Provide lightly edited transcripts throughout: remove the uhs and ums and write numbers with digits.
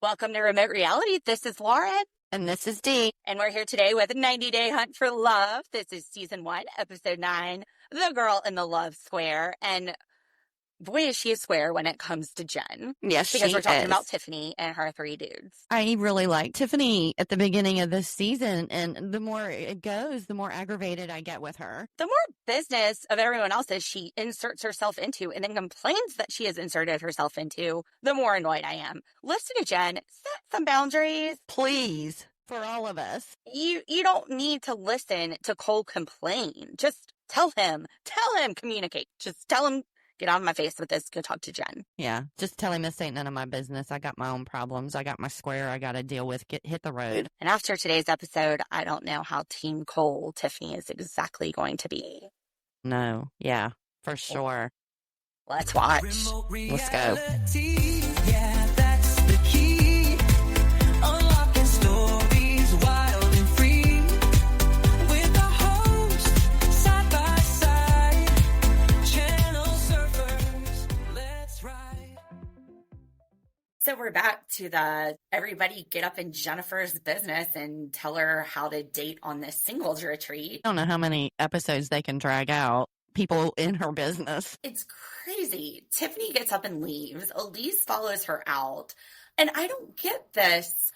Welcome to Remote Reality. This is Lauren. And this is Dee. And we're here today with 90 Day Hunt for Love. This is Season 1, Episode 9, The Girl in the Love Square. And boy, is she a square when it comes to Jen. Yes, because she we're talking is. about Tiffany and her 3 dudes. I really like Tiffany at the beginning of this season, and the more it goes, the more aggravated I get with her. The more business of everyone else's she inserts herself into and then complains that she has inserted herself into, the more annoyed I am. Listen to Jen. Set some boundaries. Please, for all of us. You don't need to listen to Cole complain. Just tell him, communicate. Just tell him, get out of my face with this, go talk to Jen. Yeah, just tell him this ain't none of my business. I got my own problems. I got my square I got to deal with. Hit the road. And after today's episode, I don't know how Team Cole Tiffany is exactly going to be. No, yeah, for sure. Let's watch. Let's go. Yeah, that's the key. Unlocking stories wild and free. With the host side by side. Channel surfers, let's ride. So we're back to the everybody get up in Jennifer's business and tell her how to date on this singles retreat. I don't know how many episodes they can drag out. People in her business. It's crazy. Tiffany gets up and leaves. Elise follows her out. And I don't get this.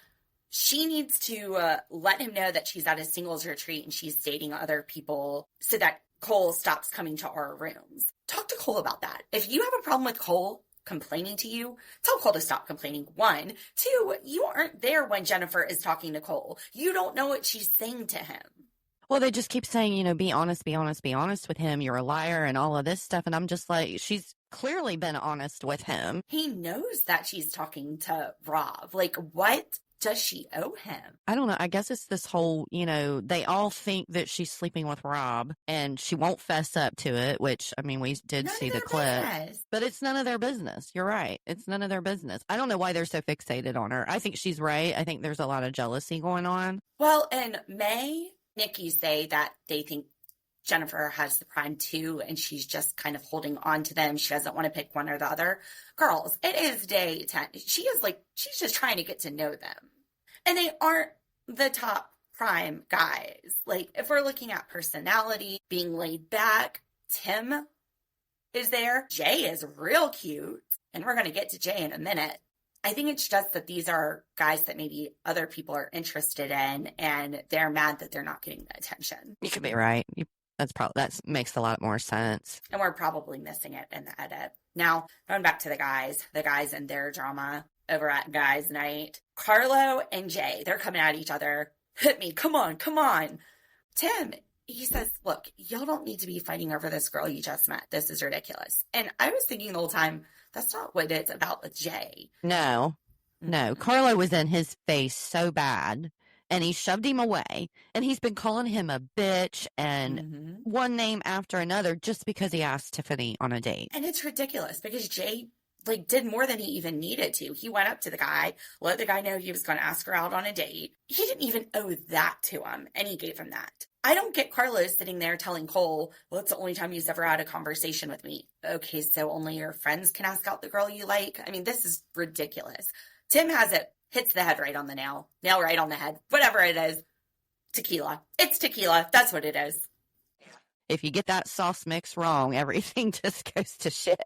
She needs to let him know that she's at a singles retreat and she's dating other people so that Cole stops coming to our rooms. Talk to Cole about that. If you have a problem with Cole complaining to you, tell Cole to stop complaining. 1. 2, you aren't there when Jennifer is talking to Cole. You don't know what she's saying to him. Well, they just keep saying, be honest with him. You're a liar and all of this stuff. And I'm just like, she's clearly been honest with him. He knows that she's talking to Rob. Like, what does she owe him? I don't know. I guess it's this whole, they all think that she's sleeping with Rob and she won't fess up to it, which, I mean, we did see the clip. But it's none of their business. You're right. It's none of their business. I don't know why they're so fixated on her. I think she's right. I think there's a lot of jealousy going on. Well, and Nikki say that they think Jennifer has the prime too, and she's just kind of holding on to them. She doesn't want to pick one or the other. Girls, it is day 10. She's just trying to get to know them. And they aren't the top prime guys. Like, if we're looking at personality, being laid back, Tim is there. Jay is real cute. And we're going to get to Jay in a minute. I think it's just that these are guys that maybe other people are interested in, and they're mad that they're not getting the attention. You could be right. That makes a lot more sense. And we're probably missing it in the edit. Now, going back to the guys and their drama over at Guys Night. Carlo and Jay, they're coming at each other. Hit me. Come on. Tim, he says, look, y'all don't need to be fighting over this girl you just met. This is ridiculous. And I was thinking the whole time, that's not what it's about with Jay. No. Carlo was in his face so bad, and he shoved him away, and he's been calling him a bitch and one name after another just because he asked Tiffany on a date. And it's ridiculous because Jay did more than he even needed to. He went up to the guy, let the guy know he was going to ask her out on a date. He didn't even owe that to him, and he gave him that. I don't get Carlos sitting there telling Cole, well, it's the only time he's ever had a conversation with me. Okay, so only your friends can ask out the girl you like? I mean, this is ridiculous. Tim has it, hits the head right on the nail right on the head, whatever it is. Tequila. It's tequila. That's what it is. If you get that sauce mix wrong, everything just goes to shit.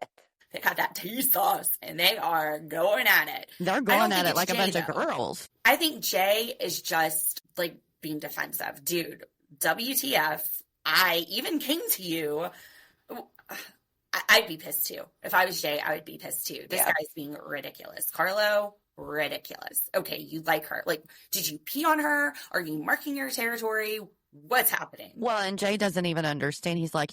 They got that tea sauce, and they are going at it. They're going at it like Jay, a bunch of girls. I think Jay is just, being defensive. Dude, WTF, I even came to you. I'd be pissed too. If I was Jay, I would be pissed too. This guy's being ridiculous. Carlo, ridiculous. Okay, you like her. Did you pee on her? Are you marking your territory? What's happening? Well, and Jay doesn't even understand. He's like,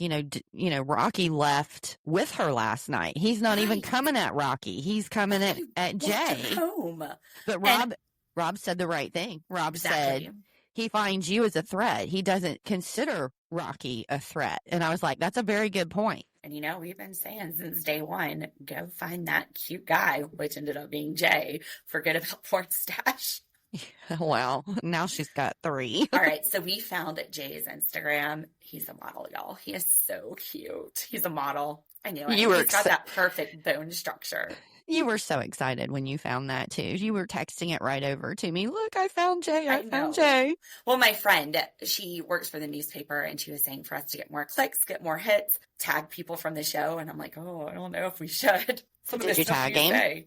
Rocky left with her last night. He's not even coming at Rocky. He's coming at Jay. Home. But Rob said the right thing. Rob said he finds you as a threat. He doesn't consider Rocky a threat. And I was like, that's a very good point. And we've been saying since day one, go find that cute guy, which ended up being Jay. Forget about porn stash. Well, now she's got 3. All right, so we found Jay's Instagram. He's a model, y'all. He is so cute. He's a model. I knew it. He's got that perfect bone structure. You were so excited when you found that too. You were texting it right over to me. Look, I found Jay. I found Jay. Well, my friend, she works for the newspaper, and she was saying for us to get more clicks, get more hits, tag people from the show. And I'm like, oh, I don't know if we should. Did you tag him?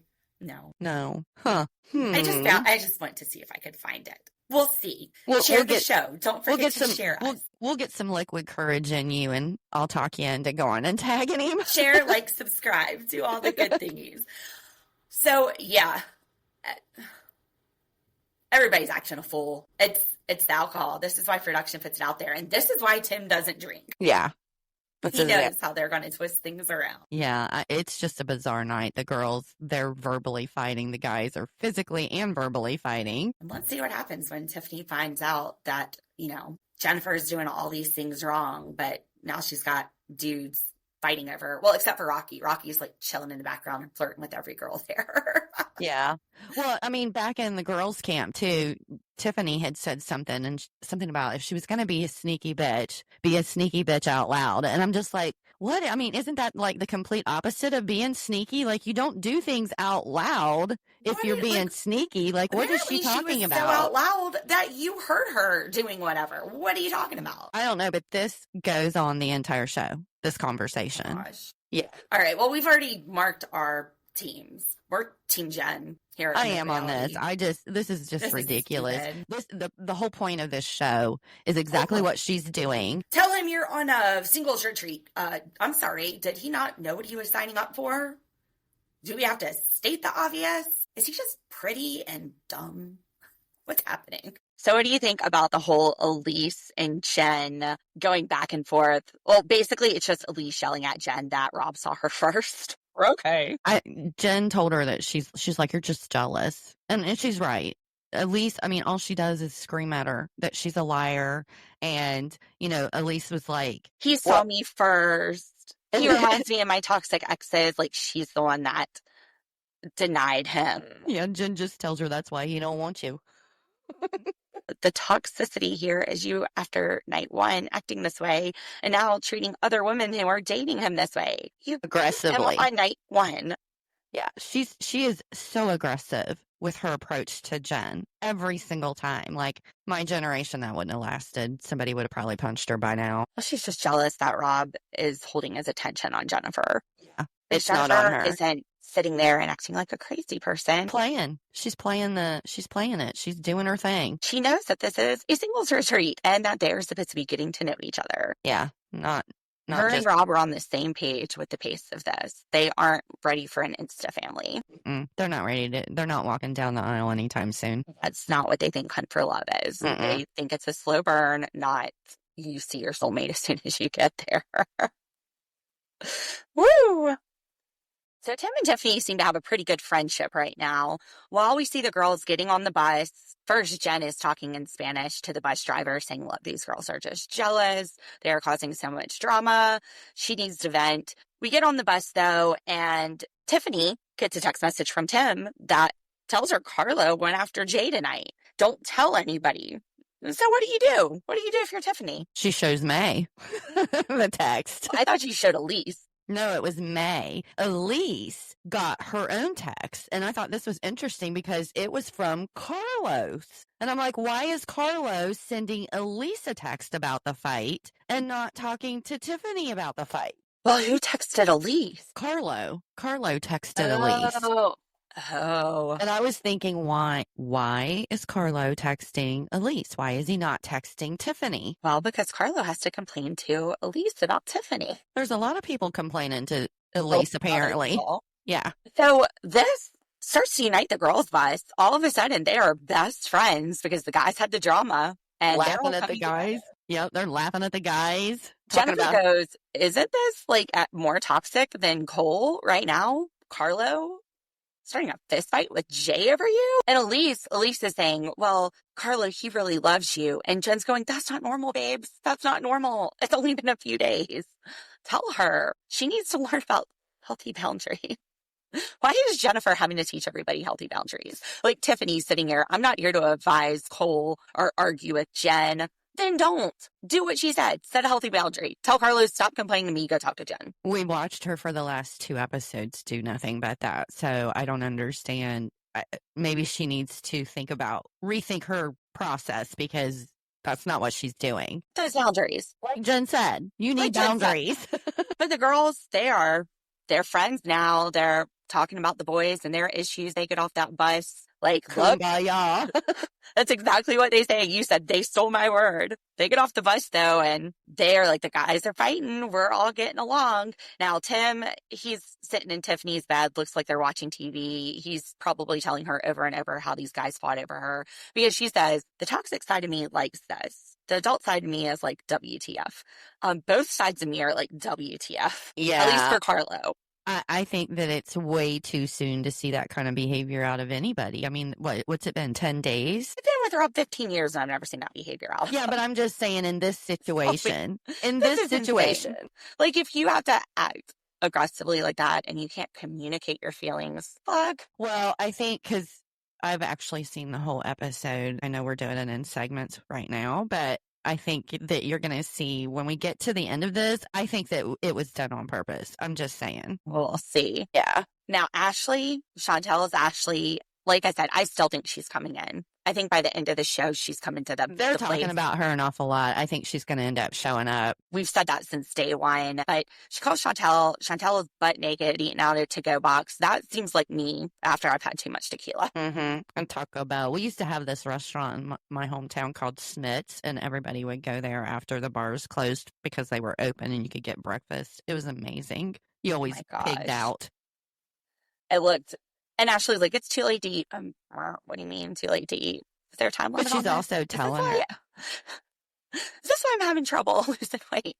No. Huh. I just went to see if I could find it. We'll see. Share the show. Don't forget to share us. We'll get some liquid courage in you, and I'll talk you into going and tagging him. Share, like, subscribe, do all the good thingies. So, yeah. Everybody's acting a fool. It's the alcohol. This is why production puts it out there. And this is why Tim doesn't drink. Yeah. He knows how they're going to twist things around. Yeah, it's just a bizarre night. The girls, they're verbally fighting. The guys are physically and verbally fighting. And let's see what happens when Tiffany finds out that, Jennifer's doing all these things wrong, but now she's got dudes fighting over her. Well, except for Rocky. Rocky's like chilling in the background and flirting with every girl there. Yeah. Well, I mean, back in the girls' camp too, Tiffany had said something about if she was going to be a sneaky bitch out loud. And I'm just like, what? I mean, isn't that like the complete opposite of being sneaky? Like, you don't do things out loud if you're being sneaky. Like, what is she talking about? So out loud that you heard her doing whatever. What are you talking about? I don't know, but this goes on the entire show, this conversation. Oh, gosh. Yeah. All right. Well, we've already marked our teams. We're Team Jen here. I am on this. This is just ridiculous. The whole point of this show is exactly what she's doing. Tell him you're on a singles retreat. I'm sorry. Did he not know what he was signing up for? Do we have to state the obvious? Is he just pretty and dumb? What's happening? So what do you think about the whole Elise and Jen going back and forth? Well, basically, it's just Elise yelling at Jen that Rob saw her first. We're okay. Jen told her that she's like, you're just jealous. And she's right. Elise, I mean, all she does is scream at her that she's a liar. And, Elise was like, he saw me first. He reminds me of my toxic exes. Like, she's the one that denied him. Yeah, Jen just tells her that's why he don't want you. The toxicity here is you, after night one, acting this way, and now treating other women who are dating him this way. You aggressively on night one. Yeah, she is so aggressive with her approach to Jen every single time. Like, my generation, that wouldn't have lasted. Somebody would have probably punched her by now. Well, she's just jealous that Rob is holding his attention on Jennifer. Yeah, it's not Jennifer on her. Isn't sitting there and acting like a crazy person. She's playing it. She's doing her thing. She knows that this is a singles retreat and that they're supposed to be getting to know each other. Yeah, not her and Rob are on the same page with the pace of this. They aren't ready for an Insta family. They're not ready they're not walking down the aisle anytime soon. That's not what they think Hunt for Love is. They think it's a slow burn, not you see your soulmate as soon as you get there. Woo! So Tim and Tiffany seem to have a pretty good friendship right now. While we see the girls getting on the bus, first Jen is talking in Spanish to the bus driver saying, look, these girls are just jealous. They are causing so much drama. She needs to vent. We get on the bus though, and Tiffany gets a text message from Tim that tells her Carlo went after Jay tonight. Don't tell anybody. So what do you do? What do you do if you're Tiffany? She shows May the text. I thought you showed Elise. No, it was May. Elise got her own text, and I thought this was interesting because it was from Carlos. And I'm like, why is Carlos sending Elise a text about the fight and not talking to Tiffany about the fight? Well, who texted Elise? Carlo. Carlo texted Elise. Oh. And I was thinking, why is Carlo texting Elise? Why is he not texting Tiffany? Well, because Carlo has to complain to Elise about Tiffany. There's a lot of people complaining to Elise, apparently. Yeah. So this starts to unite the girls' bus. All of a sudden, they are best friends because the guys had the drama. And laughing at the guys. Yep, they're laughing at the guys. Jennifer goes, isn't this like more toxic than Cole right now? Carlo? Starting a fist fight with Jay over you? And Elise is saying, well, Carlo, he really loves you. And Jen's going, that's not normal, babes. That's not normal. It's only been a few days. Tell her. She needs to learn about healthy boundaries. Why is Jennifer having to teach everybody healthy boundaries? Like Tiffany's sitting here. I'm not here to advise Cole or argue with Jen. They then don't. Do what she said. Set a healthy boundary. Tell Carlos, stop complaining to me. Go talk to Jen. We watched her for the last 2 episodes do nothing but that. So I don't understand. Maybe she needs to rethink her process, because that's not what she's doing. Those boundaries. Like Jen said, you need boundaries. But the girls, they're friends now. They're talking about the boys and their issues. They get off that bus. Like, look, Kumbaya. that's exactly what they say. You said they stole my word. They get off the bus, though, and they're like, the guys are fighting. We're all getting along. Now, Tim, he's sitting in Tiffany's bed. Looks like they're watching TV. He's probably telling her over and over how these guys fought over her, because she says, the toxic side of me likes this. The adult side of me is like, WTF. Both sides of me are like, WTF. Yeah. At least for Carlo. I think that it's way too soon to see that kind of behavior out of anybody. I mean, what's it been, 10 days? I've been with Rob 15 years and I've never seen that behavior out. Yeah, but I'm just saying, in this situation, Insane. Like, if you have to act aggressively like that and you can't communicate your feelings, fuck. Well, I think, because I've actually seen the whole episode. I know we're doing it in segments right now, but I think that you're going to see when we get to the end of this, I think that it was done on purpose. I'm just saying. We'll see. Yeah. Now, Chantel is Ashley. Like I said, I still think she's coming in. I think by the end of the show, she's coming to They're the talking place. about her an awful lot. I think she's going to end up showing up. We've said that since day one. But she calls Chantel. Chantel is butt naked, eating out of a to-go box. That seems like me after I've had too much tequila. Mm-hmm. And Taco Bell. We used to have this restaurant in my hometown called Cenote, and everybody would go there after the bars closed because they were open and you could get breakfast. It was amazing. You always pigged out. It looked... And Ashley's like, it's too late to eat. What do you mean, too late to eat? Is there a time limit? But she's also telling her. Is this why I'm having trouble losing weight?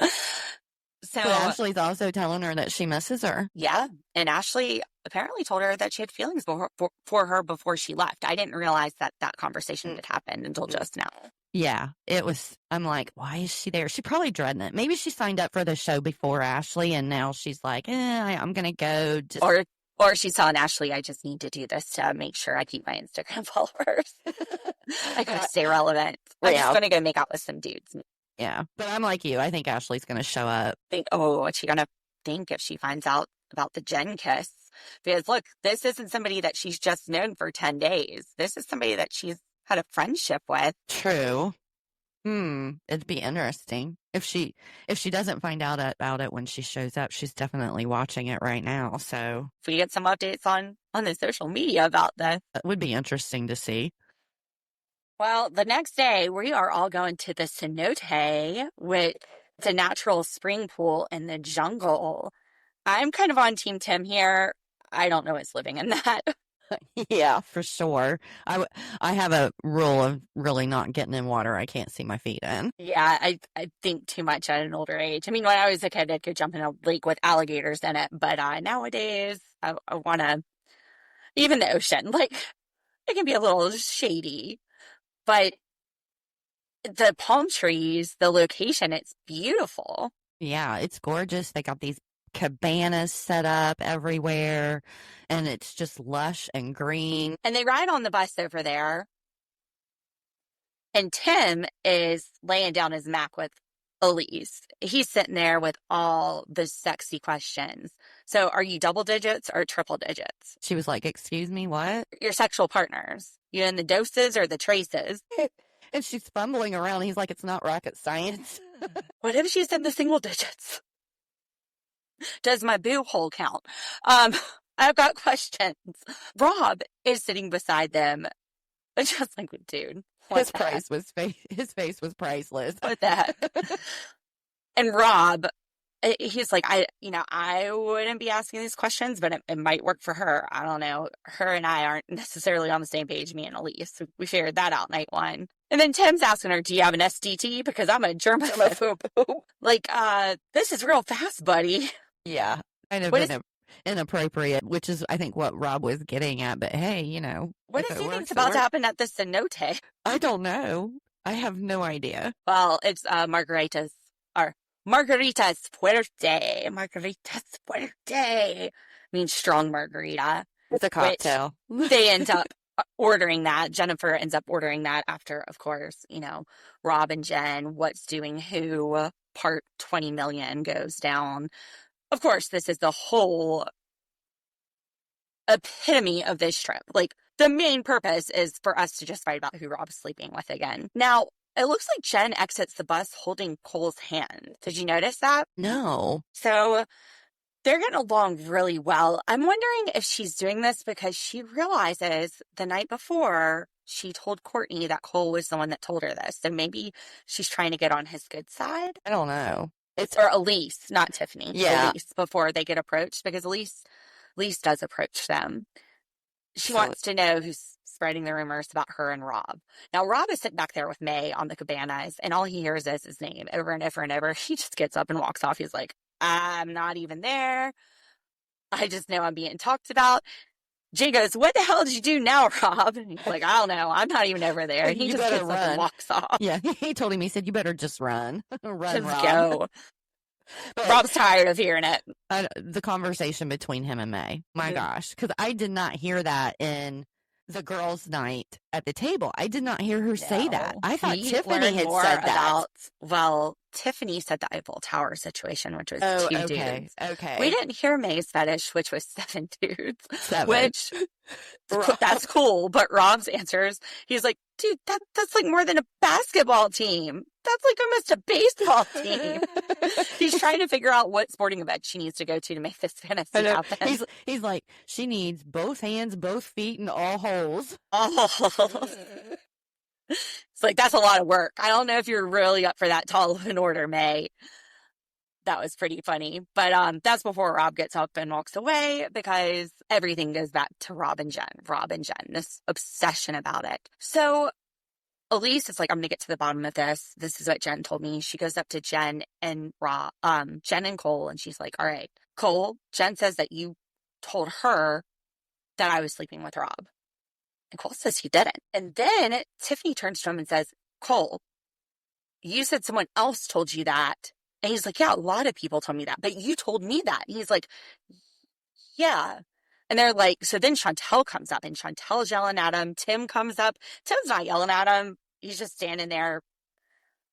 So but Ashley's also telling her that she misses her. Yeah. And Ashley apparently told her that she had feelings for her before she left. I didn't realize that happened had happened until just now. Yeah, it was. I'm like, why is she there? She probably dreading it. Maybe she signed up for the show before Ashley, and now she's like, I'm going to go. Or she's telling Ashley, I just need to do this to make sure I keep my Instagram followers. I gotta stay relevant. I'm just gonna go make out with some dudes. Yeah, but I'm like you. I think Ashley's gonna show up. What's she gonna think if she finds out about the Jen kiss? Because look, this isn't somebody that she's just known for 10 days. This is somebody that she's had a friendship with. True. It'd be interesting. If she doesn't find out about it when she shows up, she's definitely watching it right now. So if we get some updates on the social media about this, that would be interesting to see. Well, the next day we are all going to the Cenote, which is a natural spring pool in the jungle. I'm kind of on Team Tim here. I don't know what's living in that. Yeah, for sure. I have a rule of really not getting in water I can't see my feet in. Yeah, I think too much at an older age. I mean, when I was a kid, I could jump in a lake with alligators in it. But nowadays, I want to, even the ocean, like, it can be a little shady. But the palm trees, the location, it's beautiful. Yeah, it's gorgeous. They got these cabanas set up everywhere, and it's just lush and green. And they ride on the bus over there, and Tim is laying down his Mac with Elise. He's sitting there with all the sexy questions. So are you double digits or triple digits? She was like, excuse me, what? Your sexual partners. You in the doses or the traces? And she's fumbling around. He's like, it's not rocket science. What if she's in the single digits? Does my boob hole count? I've got questions. Rob is sitting beside them, just like, dude. His face was priceless. What the heck? And Rob, he's like, I wouldn't be asking these questions, but it might work for her. I don't know. Her and I aren't necessarily on the same page, me and Elise. We figured that out night one. And then Tim's asking her, do you have an STT? Because I'm a germaphobe. Like, this is real fast, buddy. Yeah. Kind of inappropriate, which is, I think, what Rob was getting at. But hey, what does he think's about to happen at the Cenote? I don't know. I have no idea. Well, it's Margaritas Fuerte. Margaritas Fuerte means strong margarita. It's a cocktail. They end up ordering that. Jennifer ends up ordering that after, of course, Rob and Jen, what's doing who, part 20 million goes down. Of course, this is the whole epitome of this trip. Like, the main purpose is for us to just fight about who Rob's sleeping with again. Now, it looks like Jen exits the bus holding Cole's hand. Did you notice that? No. So they're getting along really well. I'm wondering if she's doing this because she realizes the night before she told Courtney that Cole was the one that told her this. So maybe she's trying to get on his good side. I don't know. Or Elise, not Tiffany. Yeah. Elise, before they get approached, because Elise does approach them. She wants to know who's spreading the rumors about her and Rob. Now, Rob is sitting back there with May on the cabanas, and all he hears is his name over and over and over. He just gets up and walks off. He's like, I'm not even there. I just know I'm being talked about. Jay goes, what the hell did you do now, Rob? And he's like, I don't know. I'm not even over there. And he just gets up and walks off. Yeah, he told him, he said, you better just run. Run, just Rob. go. But Rob's tired of hearing it. The conversation between him and May. My gosh. Because I did not hear that in the girls' night at the table. I did not hear her say that. I thought Tiffany had said that. Well, Tiffany said the Eiffel Tower situation, which was two dudes. Okay. We didn't hear May's fetish, which was 7 dudes. 7. Which, that's cool. But Rob's answers, he's like, dude, that's like more than a basketball team. That's like almost a baseball team. He's trying to figure out what sporting event she needs to go to make this fantasy happen. He's like, she needs both hands, both feet, and all holes. It's like, that's a lot of work. I don't know if you're really up for that tall of an order, May. That was pretty funny. But that's before Rob gets up and walks away, because everything goes back to Rob and Jen, this obsession about it. So Elise is like, I'm going to get to the bottom of this. This is what Jen told me. She goes up to Jen and Jen and Cole, and she's like, all right, Cole, Jen says that you told her that I was sleeping with Rob. And Cole says he didn't. And then Tiffany turns to him and says, Cole, you said someone else told you that. And he's like, yeah, a lot of people told me that, but you told me that. And he's like, yeah. And they're like, so then Chantel comes up, and Chantel's yelling at him. Tim comes up. Tim's not yelling at him. He's just standing there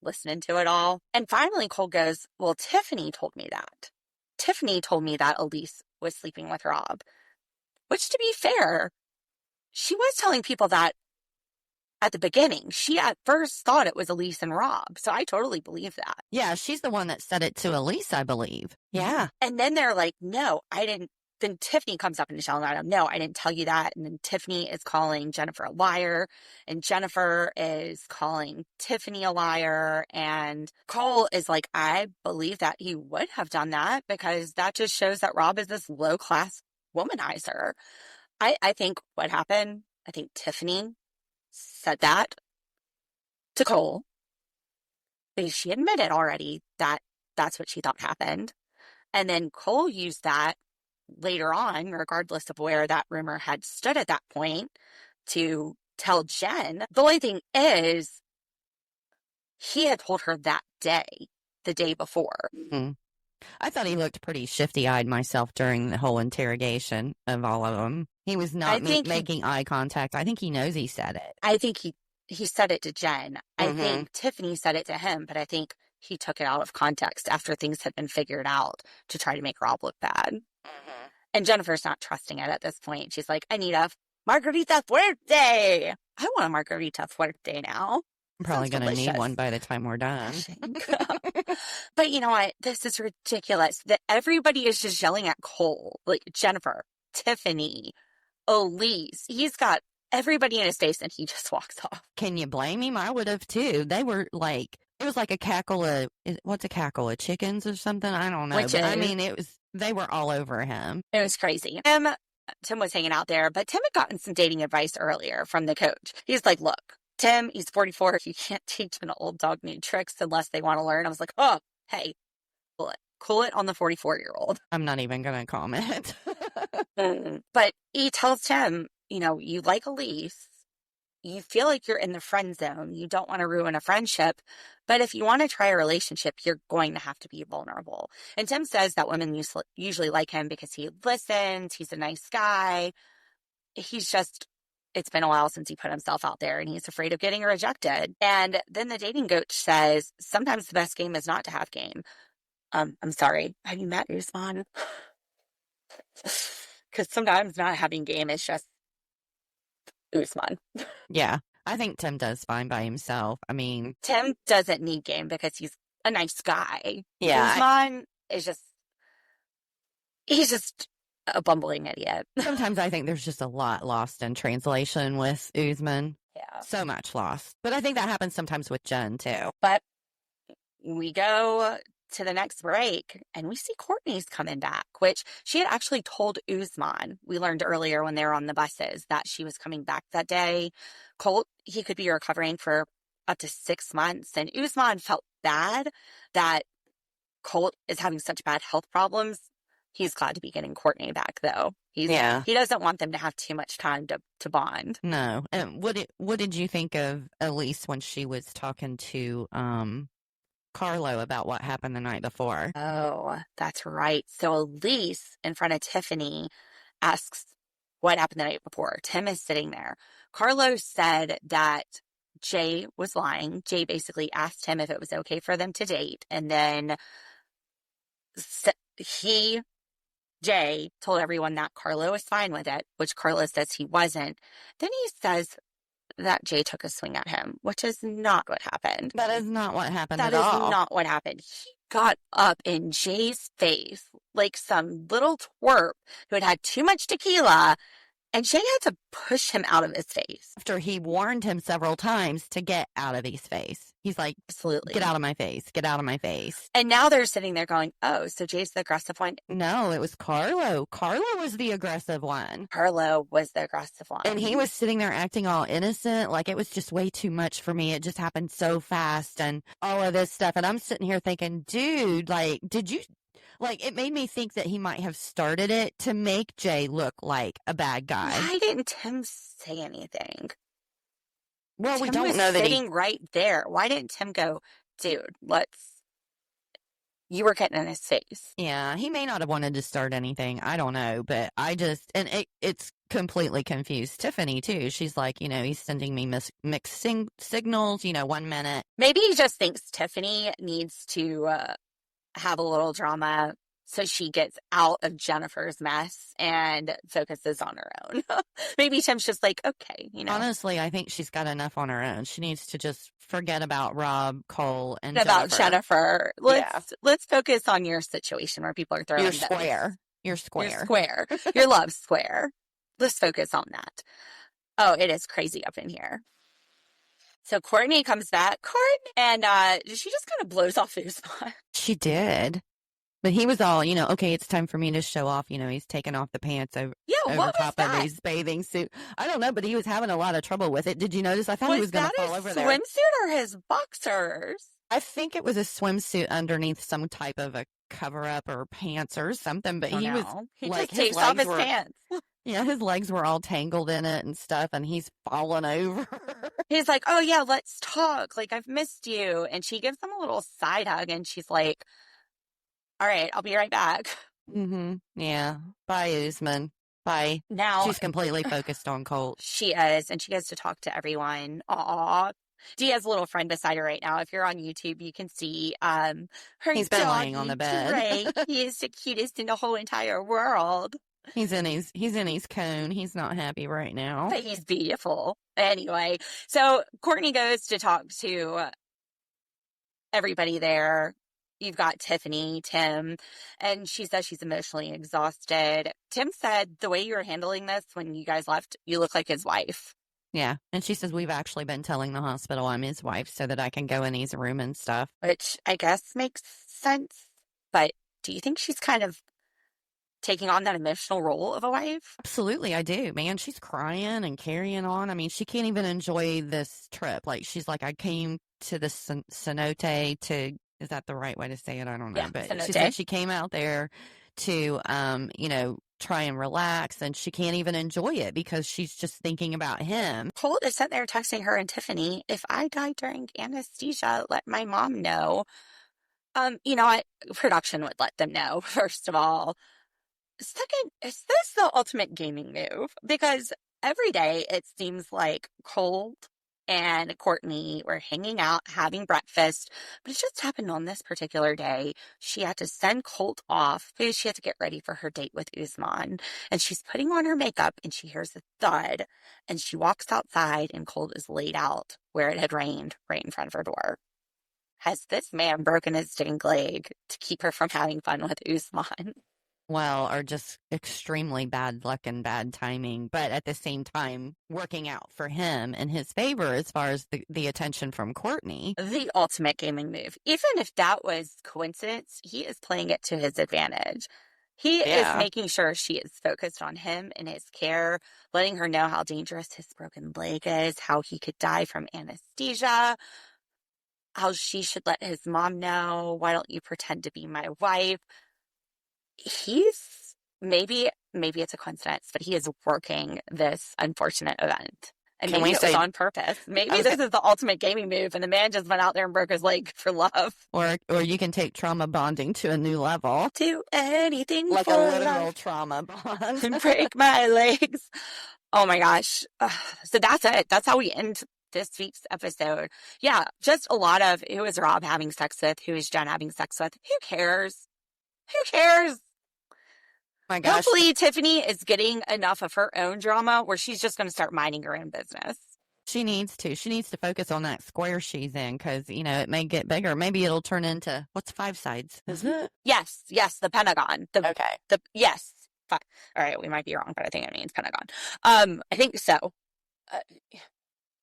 listening to it all. And finally Cole goes, well, Tiffany told me that. Tiffany told me that Elise was sleeping with Rob. Which, to be fair, she was telling people that at the beginning. She at first thought it was Elise and Rob. So I totally believe that. Yeah, she's the one that said it to Elise, I believe. Yeah. And then they're like, no, I didn't. Then Tiffany comes up and is yelling at him, no, I didn't tell you that. And then Tiffany is calling Jennifer a liar. And Jennifer is calling Tiffany a liar. And Cole is like, I believe that he would have done that, because that just shows that Rob is this low-class womanizer. I think what happened, I think Tiffany said that to Cole, because she admitted already that that's what she thought happened. And then Cole used that later on, regardless of where that rumor had stood at that point, to tell Jen. The only thing is, he had told her that day, the day before. Mm-hmm. I thought he looked pretty shifty-eyed myself during the whole interrogation of all of them. He was not making eye contact. I think he knows he said it. I think he said it to Jen. I think Tiffany said it to him, but I think he took it out of context after things had been figured out to try to make Rob look bad. Mm-hmm. And Jennifer's not trusting it at this point. She's like, I need a margarita fuerte. I want a margarita fuerte now. I'm probably going to need one by the time we're done. But you know what? This is ridiculous that everybody is just yelling at Cole. Like Jennifer, Tiffany, Elise. He's got everybody in his face, and he just walks off. Can you blame him? I would have too. They were like, it was like a cackle of, what's a cackle of chickens or something? I don't know. But, I mean, they were all over him. It was crazy. Tim was hanging out there, but Tim had gotten some dating advice earlier from the coach. He's like, look, Tim, he's 44. You can't teach an old dog new tricks unless they want to learn. I was like, oh, hey, cool it on the 44-year-old. I'm not even going to comment. But he tells Tim, you like Elise. You feel like you're in the friend zone. You don't want to ruin a friendship. But if you want to try a relationship, you're going to have to be vulnerable. And Tim says that women usually like him because he listens. He's a nice guy. He's just it's been a while since he put himself out there and he's afraid of getting rejected. And then the dating coach says, sometimes the best game is not to have game. I'm sorry. Have you met Usman? Because sometimes not having game is just Usman. Yeah. I think Tim does fine by himself. I mean, Tim doesn't need game because he's a nice guy. Yeah, Usman is just, he's just a bumbling idiot. sometimes I think there's just a lot lost in translation with Usman. Yeah. So much lost. But I think that happens sometimes with Jen, too. But we go to the next break and we see Courtney's coming back, which she had actually told Usman. We learned earlier when they were on the buses that she was coming back that day. Colt, he could be recovering for up to 6 months. And Usman felt bad that Colt is having such bad health problems. He's glad to be getting Courtney back, though. He doesn't want them to have too much time to bond. No. And what did you think of Elise when she was talking to Carlo about what happened the night before? Oh, that's right. So Elise, in front of Tiffany, asks what happened the night before. Tim is sitting there. Carlo said that Jay was lying. Jay basically asked him if it was okay for them to date. And then Jay told everyone that Carlo was fine with it, which Carlo says he wasn't. Then he says that Jay took a swing at him, which is not what happened. That is not what happened That at is all. not what happened. He got up in Jay's face like some little twerp who had had too much tequila, and Jay had to push him out of his face. After he warned him several times to get out of his face. He's like, Absolutely. get out of my face. Get out of my face. And now they're sitting there going, oh, so Jay's the aggressive one? No, it was Carlo. Carlo was the aggressive one. Carlo was the aggressive one. And he was sitting there acting all innocent, like it was just way too much for me. It just happened so fast and all of this stuff. And I'm sitting here thinking, dude, like, did you... Like, it made me think that he might have started it to make Jay look like a bad guy. Why didn't Tim say anything? Well, Tim we don't was know that sitting right there. Why didn't Tim go, dude, you were getting in his face. Yeah, he may not have wanted to start anything. I don't know, but it's completely confused Tiffany, too. She's like, he's sending me mixed signals, 1 minute. Maybe he just thinks Tiffany needs to have a little drama so she gets out of Jennifer's mess and focuses on her own. Maybe Tim's just like, okay, Honestly, I think she's got enough on her own. She needs to just forget about Rob, Cole, and about Jennifer. Yeah. Let's focus on your situation where people are throwing You're those. square. You're square. You're square. Your love square. Let's focus on that. Oh, it is crazy up in here. So Courtney comes back, and she just kind of blows off Usman. She did. But he was all, okay, it's time for me to show off. He's taking off the pants over top of his bathing suit. I don't know, but he was having a lot of trouble with it. Did you notice? I thought he was going to fall over there. Was that a swimsuit or his boxers? I think it was a swimsuit underneath some type of a cover-up or pants or something. But he just takes off his pants. Yeah, his legs were all tangled in it and stuff, and he's falling over. He's like, oh, yeah, let's talk. Like, I've missed you. And she gives him a little side hug, and she's like, all right, I'll be right back. Mm-hmm. Yeah. Bye, Usman. Bye. Now she's completely focused on Colt. She is, and she gets to talk to everyone. Aw. Dee has a little friend beside her right now. If you're on YouTube, you can see her. He's been laying on the bed. Dre. He is the cutest in the whole entire world. He's in his cone. He's not happy right now. But he's beautiful. Anyway, so Courtney goes to talk to everybody there. You've got Tiffany, Tim, and she says she's emotionally exhausted. Tim said the way you were handling this when you guys left, you look like his wife. Yeah. And she says, we've actually been telling the hospital I'm his wife so that I can go in his room and stuff. Which I guess makes sense. But do you think she's kind of taking on that emotional role of a wife? Absolutely, I do, man. She's crying and carrying on. I mean, she can't even enjoy this trip. Like, she's like, I came to the Cenote to, is that the right way to say it? I don't know. Yeah, but Cenote. she said she came out there to, try and relax, and she can't even enjoy it because she's just thinking about him. Colt is sitting there texting her and Tiffany, if I die during anesthesia, let my mom know. Production would let them know, first of all. Second, is this the ultimate gaming move? Because every day it seems like Colt and Courtney were hanging out, having breakfast, but it just happened on this particular day. She had to send Colt off because she had to get ready for her date with Usman. And she's putting on her makeup and she hears a thud and she walks outside and Colt is laid out where it had rained right in front of her door. Has this man broken his dang leg to keep her from having fun with Usman? Well, or just extremely bad luck and bad timing, but at the same time, working out for him in his favor as far as the attention from Courtney. The ultimate gaming move. Even if that was coincidence, he is playing it to his advantage. He is making sure she is focused on him and his care, letting her know how dangerous his broken leg is, how he could die from anesthesia, how she should let his mom know, why don't you pretend to be my wife? He's maybe it's a coincidence, but he is working this unfortunate event. And maybe it was on purpose. Maybe this is the ultimate gaming move, and the man just went out there and broke his leg for love. Or you can take trauma bonding to a new level. Do anything like for a literal love. trauma bond. And break my legs. Oh my gosh. So that's it. That's how we end this week's episode. Yeah, just a lot of who is Rob having sex with? Who is Jen having sex with? Who cares? Who cares? My gosh. Hopefully Tiffany is getting enough of her own drama where she's just going to start minding her own business. She needs to. She needs to focus on that square she's in because, it may get bigger. Maybe it'll turn into, what's 5 sides? Isn't it? Yes, the Pentagon. Okay. Yes. All right, we might be wrong, but I think it means Pentagon. I think so.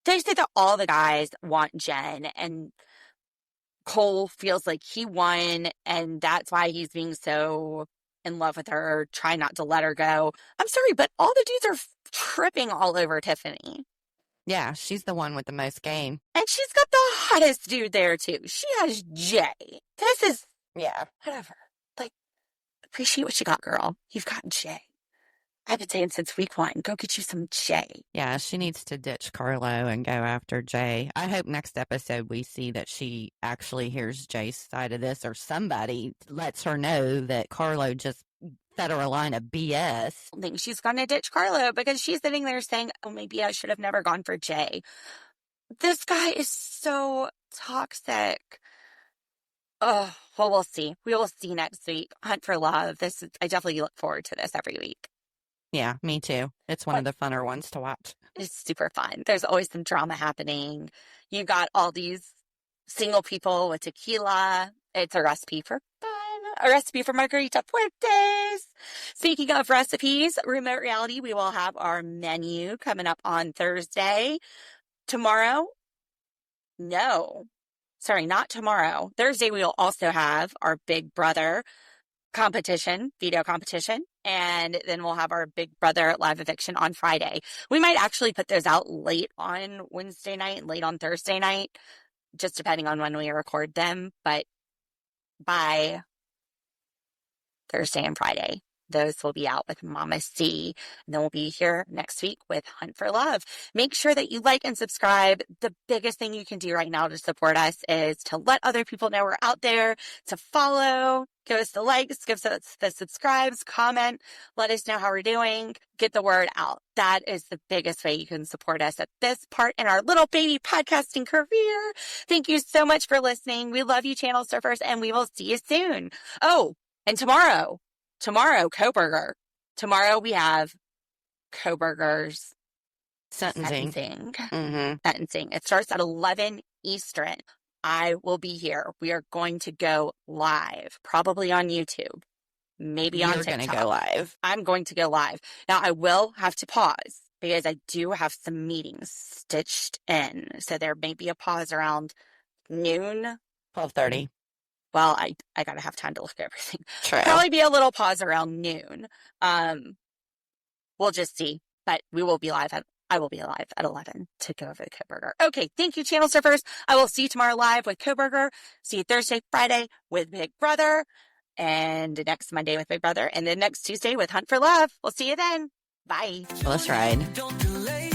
They say that all the guys want Jen, and Cole feels like he won, and that's why he's being so in love with her, trying not to let her go. I'm sorry, but all the dudes are tripping all over Tiffany. Yeah, she's the one with the most game. And she's got the hottest dude there, too. She has Jay. This is, whatever. Like, appreciate what you got, girl. You've got Jay. I've been saying since week 1, go get you some Jay. Yeah, she needs to ditch Carlo and go after Jay. I hope next episode we see that she actually hears Jay's side of this, or somebody lets her know that Carlo just fed her a line of BS. I think she's going to ditch Carlo because she's sitting there saying, oh, maybe I should have never gone for Jay. This guy is so toxic. Oh, well, we'll see. We will see next week. Hunt for Love. I definitely look forward to this every week. Yeah, me too. It's one of the funner ones to watch. It's super fun. There's always some drama happening. You got all these single people with tequila. It's a recipe for fun. A recipe for margarita fuertes. Speaking of recipes, Remote Reality, we will have our menu coming up on Thursday. Tomorrow? No. Sorry, not tomorrow. Thursday, we will also have our Big Brother competition, veto competition, and then we'll have our Big Brother live eviction on Friday. We might actually put those out late on Wednesday night, late on Thursday night, just depending on when we record them, but by Thursday and Friday, those will be out with Mama C. And then we'll be here next week with Hunt for Love. Make sure that you like and subscribe. The biggest thing you can do right now to support us is to let other people know we're out there, to follow, give us the likes, give us the subscribes, comment, let us know how we're doing, get the word out. That is the biggest way you can support us at this part in our little baby podcasting career. Thank you so much for listening. We love you, Channel Surfers, and we will see you soon. Oh, and tomorrow, Coburger. Tomorrow we have Coburger's sentencing. Mm-hmm. Sentencing. It starts at 11 Eastern. I will be here. We are going to go live, probably on YouTube, maybe on TikTok. You're going to go live. I'm going to go live. Now, I will have to pause because I do have some meetings stitched in. So there may be a pause around noon. 12:30. Well, I got to have time to look at everything. True. Probably be a little pause around noon. We'll just see. But I will be live at 11 to go over the Coburger. Okay, thank you, Channel Surfers. I will see you tomorrow live with Coburger. See you Thursday, Friday with Big Brother. And next Monday with Big Brother. And then next Tuesday with Hunt for Love. We'll see you then. Bye. Well, let's ride. Don't delay.